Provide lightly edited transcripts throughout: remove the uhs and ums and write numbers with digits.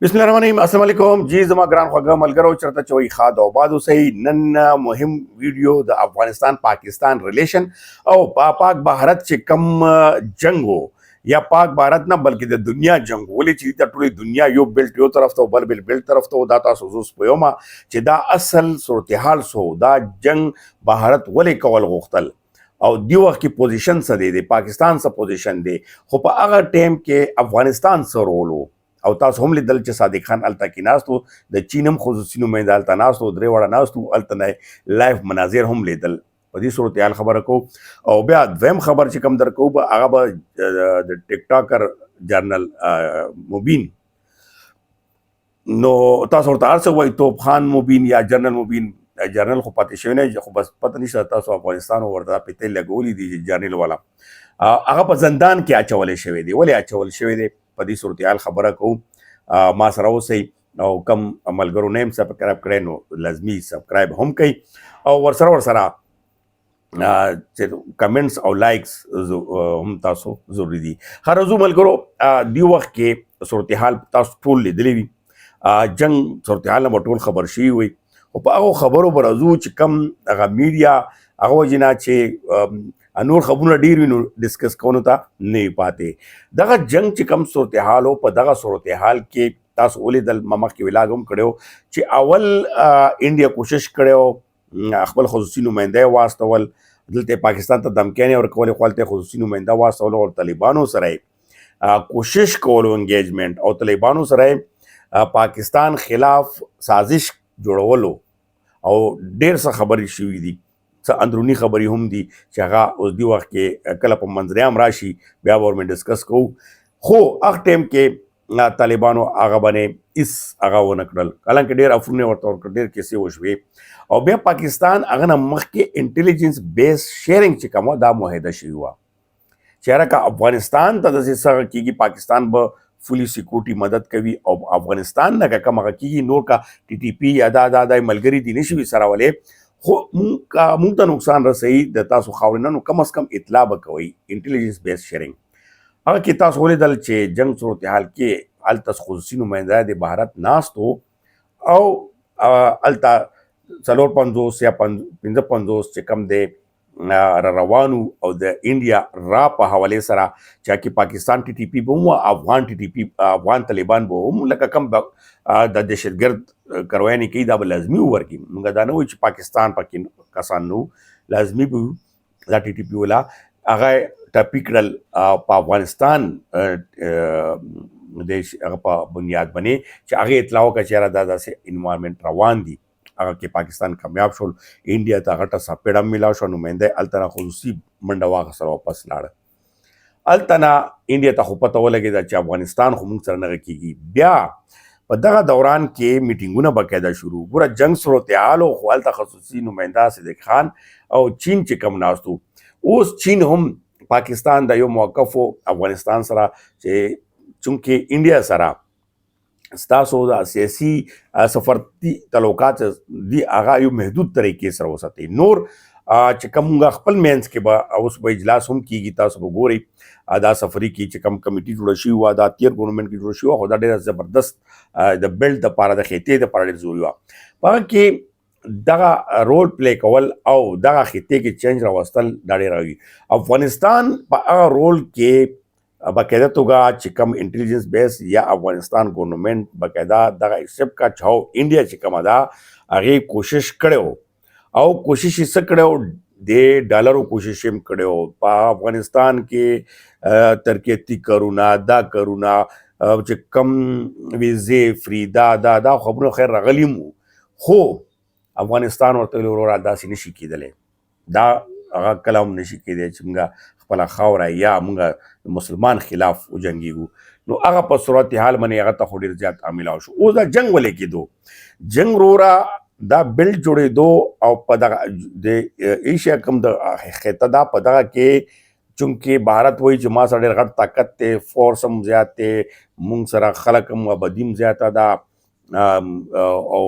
बिस्मिल्लाहिर्रहमानिर्रहीम अस्सलाम वालेकुम जी जमा ग्रान ख्वागा मलगरो चरता चोई खाद और बाद सही नन्ना मुहिम वीडियो द अफगानिस्तान पाकिस्तान रिलेशन और पाक भारत से कम जंग हो या पाक भारत ना बल्कि द दुनिया जंग बोले चीज टुली दुनिया यो बेल्ट यो तरफ तो बल बिल बेल्ट तरफ तो दाता सोजुस पोयोमा चिदा असल सूरत सो दा जंग भारत वले कवल गोख्तल और दिवह की पोजीशन से दे पाकिस्तान से पोजीशन दे हो पा अगर टाइम के अफगानिस्तान से रोलो او تاسو هم لیدل چې صادق خان الته کې ناستو د چینم خصوصي نماینده الته ناستو درې وړه ناستو الته نه لایف مناظر هم لیدل په دې صورتحال خبره کو او بیا دویم خبر چې کم درکو به هغه به د ټیک ټاکر جرنل مبین نو تاسو ورته ارڅ وای توپ خان مبین یا جرنل مبین جرنل خو پاتې شوی نه خو بس پته نشته تاسو افغانستان ورته پته لګولې دي جرنل والا هغه په زندان کې اچولې شوی دی ولې اچول شوی دی په دې صورتحال خبره کوم ما سره اوسئ او کم ملګرو نه هم سبسکرایب کړئ نو لازمي سبسکرایب هم کوئ او ورسره چې کمنټس او لایکس هم تاسو ضروري دي هر ورځ ملګرو دی وخت کې صورتحال تاسو ټول لیدلی وي جنگ صورتحال نه ټول خبر شوي وي او په هغو خبرو به راځو چې کم هغه میډیا هغه وجې نه چې نور خبرونه ډیر وي نو ډسکس کولو ته نه پاتې دغه جنگ چې کم صورتحال او په دغه صورتحال کې تاسو ولیدل مخکې ولاګ هم کړو چې اول انډیا کوشش کړو خپل خصوصي نماینده واستول دلته پاکستان ته دمکانې ورکولې خپل خصوصي نماینده واستول او طالبانو سره کوشش کولو انګیجمنٹ او طالبانو سره پاکستان خلاف سازش جوړولو او ډیر څه خبرې شوې دي څه اندرونی خبرې هم دي چې هغه اوس دی وخت کې کله په منځریام راشي بیا به ډسکس کوو خو هغه ټایم کې طالبانو هغه باندې هیڅ هغه ونه کړل حالانکه ډېر افرونه ورته ورکړل ډېر کیسې وشوې او بیا پاکستان هغه نه مخکې انټیلیجنس بیس شیرینګ چې کومه دا معاهده شوې وه چې هره که افغانستان ته داسې څه کېږي پاکستان به فولي سیکورټي مدد کوي او افغانستان نه که کوم هغه کېږي نور کا ټي ټي پي یا دا ملګري دي نشي سرولې خو مونږ ته نقصان رسوي د تاسو خاورینانو کم از کم اطلاع به کوئ انټیلیجنس بیس شیرینګ هغه کې تاسو ولیدل چې جنگ صورتحال کې هلته خصوصي نماینده د بهارت ناستو او هلته 450 یا 55 چې کم دی روانو او د انډیا را په حوالې سره چې کې پاکستان ټي ټي پي به هم افغان ټي ټي پي افغان طالبان به هم لکه کم د دهشتګرد کرویانې کوي دا به لازمي ورکړي موږ دا نه وایو چې پاکستان پکې کسان نو لازمي به دا ټي ټي پي والا هغه ټاپي کړل په افغانستان د هغه په بنیاد باندې چې هغه اطلاع وکړه چې یاره دا داسې انوایرمنټ روان دي هغه کې پاکستان کامیاب شول انډیا ته غټه سپېډه میلاو شو نماینده هلته نه خصوصي منډه واخیستله واپس لاړه هلته نه انډیا ته خو پته ولګېده چې افغانستان خو موږ سره نه کېږي بیا په دغه دوران کې میټینګونه باقاعده شروع ګوره جنگ صورتحال او خو هلته خصوصي نماینده صدیق خان او چین چې کم ناستو اوس چین هم پاکستان د یو موقفو افغانستان سره چې چونکې انډیا سره ستاسو د سیاسي سفارتي تعلقات دي هغه یو محدود طریقې سره وساتئ نور چې کوم خپل مینس کې به اوس به اجلاس هم کیږي تاسو به ګورئ دا سفري کې چې کوم کمیټي جوړه شوې وه دا تیر ګورنمنټ کې جوړه شوې وه خو دا ډېره زبردست د بیلټ دپاره د خطې دپاره ډېر ضروري وه په هغه کې دغه رول پلی کول او دغه خطې کې چینج راوستل دا ډېر راوي افغانستان په هغه رول کې باقاعده توګه چې کم انټیلیجنس بیس یا افغانستان ګورنمنټ باقاعده دغه ایکسپټ کا چې انډیا چې کومه ده هغې کوشش کړی او کوشش یې څه کړی د ډالرو کوشش یې هم کړی په افغانستان کې ترقیتي کارونه دا کارونه چې کم ویزې فری دا خبرونه خیر راغلي خو افغانستان ورته ویل وروره داسې نشي کېدلی دا هغه کله هم نشي کېدی چې موږ خپله خاوره یا موږ مسلمان خلاف وجنګېږو نو هغه په صورتحال باندې هغه ته خو ډېر زیات عاملاو شو اوس دا جنګ ولې کېدو جنګ وروره دا بیلټ جوړېدو او په دغه د ایشیا کوم د خطه دا په دغه کې چونکې بھارت وایي چې ما سره ډېر غټ طاقت دی فورس هم زیات دی موږ سره خلک هم ابدي هم زیاته ده او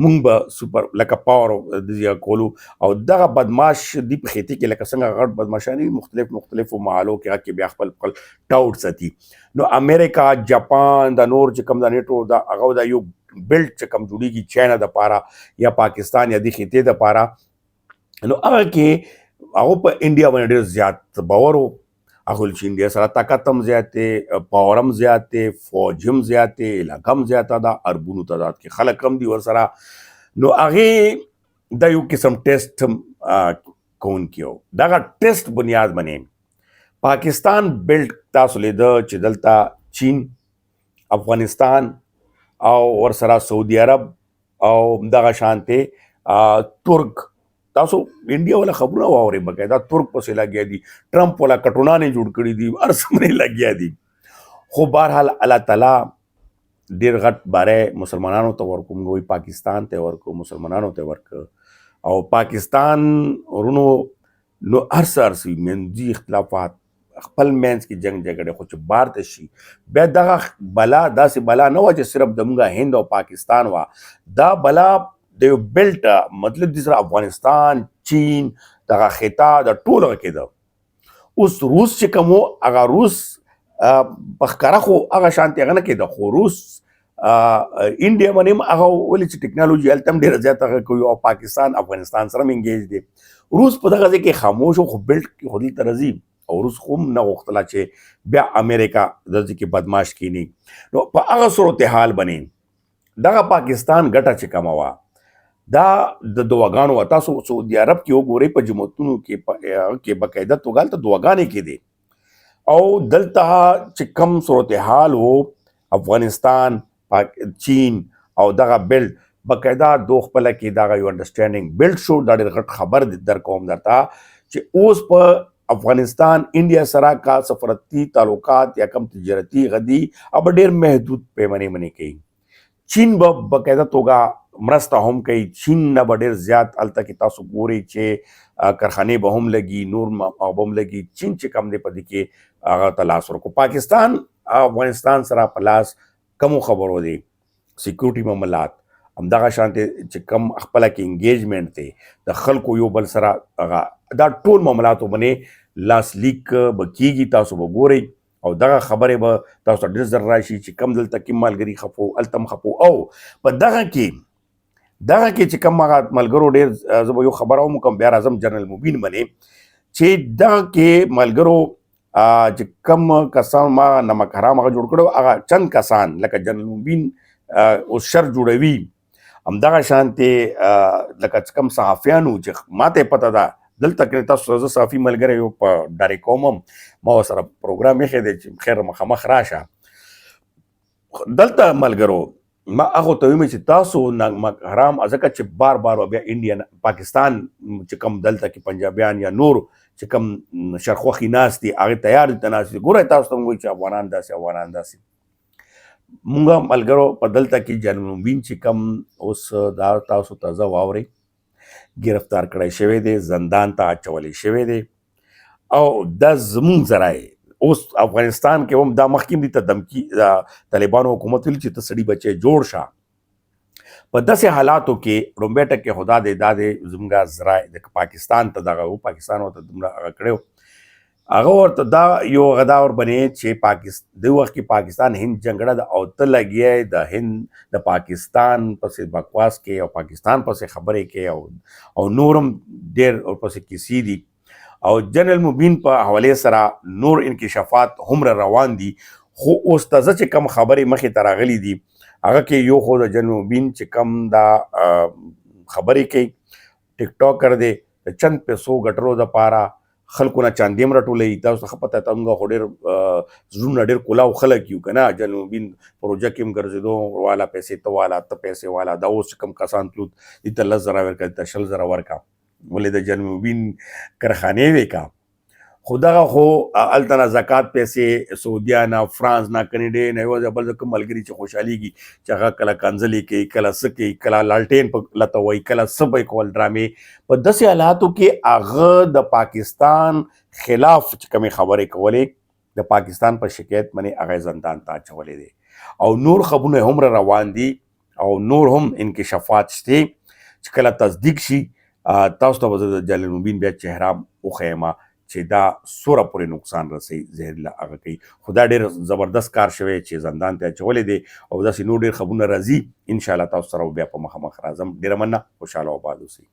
مونږ به سوپر لکه پاور د کولو او دغه بدماش دی په خېټه کې لکه څنګه غټ بدماشاني مختلفو محلو کې بیا خپل ټاوټ ساتي. نو امریکا، جاپان د نور چې کوم د نیټو د هغه د یو بیلټ چې کوم جوړیږي چاینا د پاره یا پاکستان یا د خېټې د پاره، نو هغه کې هغه په انډیا باندې ډېر زیات باور و. هغه چې انډیا سره طاقت هم زیات دی، پاور هم زیات دی، فوج هم زیات دی، علاقه هم زیاته ده، اربونو تعداد کې خلک هم دي ورسره. نو هغې دا یو قسم ټیسټ هم کوونکی و. دغه ټیسټ بنیاد باندې پاکستان بیلټ تاسو لیده چې دلته چین، افغانستان او ورسره سعودي عرب او دغه شانتې ترک، تاسو انډیا والا خبرونه واورئ باقاعده ترک پسې لګیا دي، ټرمپ والا کټونانې جوړ کړي دي، هر څه باندې لګیا دي. خو بهرحال الله تعالی ډېر غټ باره مسلمانانو ته ورکو، موږ وایي پاکستان ته ورکو، مسلمانانو ته ورکو. او پاکستان ورونو نو هر څه وي، منځي اختلافات، خپل منځ کې جنګ جګړې، خو چې بار ته شي بیا دغه بلا داسې بلا نه وه چې صرف د موږ هند او پاکستان وه، دا بلا د یو بیلټ مطلب دي سره افغانستان، چین، دغه خطه د ټول هغه کېده. اوس روس چې کوم و هغه روس په ښکاره خو هغه شانتې هغه نه کېده، خو روس انډیا باندې هم هغه ولې چې ټکنالوژي هلته هم ډېره زیاته هغه کوي، او پاکستان افغانستان سره هم انګیج دی. روس په دغه ځای کې خاموش و، خو بیلټ کې خو دلته راځي، او روس خو هم نه غوښتله چې بیا امریکا د ځای کې بدماش کینی. نو په هغه صورتحال باندې دغه پاکستان ګټه چې کومه وه دا د دعاګانو وه. تاسو سعودي عرب کې وګورئ په جوماتونو کې باقاعده توګه هلته دعاګانې کېدې، او دلته چې کم صورتحال و افغانستان، چین او دغه بیلټ باقاعده دو خپله کې دغه یو انډرسټینډینګ بیلټ شو. دا ډېر غټ خبر در کوم درته چې اوس په افغانستان انډیا سره کا سفارتي تعلقات یا کم تجارتي غدي अब ډېر محدود پیمانې باندې کوي. چین به باقاعده توګه مرسته هم کوي، چین نه به ډېر زیات هلته کې تاسو ګورئ چې کارخانې به هم لګي، نور به هم لګي. چین چې کم دی په دې کې هغه ته لاس ورکړو. پاکستان افغانستان سره په لاس کمو خبرو دی، سیکورټي معاملات همدغه شانتې چې کم خپله کې انګیجمنټ دی د خلکو یو بل سره، هغه دا ټول معاملاتو باندې لاسلیک به کېږي. تاسو به ګورئ او دغه خبرې به تاسو ته ډېر زر راشي چې کم دلته کوم ملګري خفو هلته هم خفو. او په دغه کې چې کوم هغه ملګرو ډېر زه به یو خبره هم وکړم، بیا راځم جنرال مبین باندې چې دغه کې ملګرو چې کوم کسان ما نمک حرام هغه جوړ کړو، هغه چند کسان لکه جنرال مبین اوس شر جوړوي، همدغه شانتې لکه کوم صحافیانو چې ما ته پته ده دلته کې تاسو زه صحافي ملګری یو په ډارې کوم هم ما ورسره پروګرام ایښی دی چې خیر مخامخ راشه. دلته ملګرو ما هغه ته ویم چې تاسو نمک حرام ځکه چې بار بار بیا انډیا پاکستان چې کوم دلته کې پنجابیان یا نور چې کوم شرخوخي ناست دي هغې تیار دي ته ناست دي. ګورئ تاسو ته وایي چې افغانان داسې مونږ ملګرو په دلته کې جنرال مبین چې کوم اوس دا تاسو ته زه واورئ گرفتار کړی شوی دی، زندان ته اچولی شوی دی، او دا زمونږ ذرایع اوس افغانستان کې هم دا مخکې دي ته دمکي طالبانو حکومت ویل چې ته سړي بچی جوړ شه. په داسې حالاتو کې لومبی ټکی خو دا دی زموږ ذرایع د پاکستان ته دغه و، پاکستان ورته دومره هغه کړی و، هغه ورته دا یو غدا ور بنې چې د وخت کې پاکستان هند جګړه ده او ته لګیا د هند د پاکستان پسې بکواس کې او پاکستان پسې خبرې کې او نورم ډېر ورپسې کیسې دي. او جنرال مبین په حوالې سره نور انکشافات هم روان دي. خو اوس تازه چې کم خبرې مخې ته راغلي دي هغه کې یو خو د جنرال مبین چې کم دا خبرې کوي ټیک ټاکر دی د چند پیسو ګټلو دپاره خلکو نه چاندې هم راټولوي. تاسو ته ښه پته ته موږ خو ډېر زړونه ډېر کلاو خلک یو که نه، جنرال مبین پروژه کې هم ګرځېدو والا پیسې ته والا ته پیسې والا، دا اوس چې کوم کسان تلو دې ته 10,000 ورکړه، دې ته 20,000 ورکړه، ولې د جنرال مبین کارخانې وې که خو دغه خو هلته نه زکات پیسې سعودیا نه، فرانس نه، کنیډې نه، یوازې بل کوم ملګري چې خوشحالېږي چې هغه کله کنځلې کوي، کله څه کوي، کله لالټین په لته وایي، کله څه به یې کول ډرامې. په داسې حالاتو کې هغه د پاکستان خلاف چې کومې خبرې کولې د پاکستان په شکایت باندې هغه زندان ته اچولی دی او نور خبرونه هم روان دي. او نور هم انکشافات شته چې کله تصدیق شي تاسو ته به زه د جلال المبین بیا چهره وښیم چې دا څومره پورې نقصان رسوي زهرله هغه کوي. خو دا ډېر زبردست کار شوی چې زندان ته اچولی دی او داسې نور ډېر خبرونه راځي انشاءالله تاسو سره بیا په مخامخ راځم. ډېره مننه، خوشحاله او آباد اوسئ.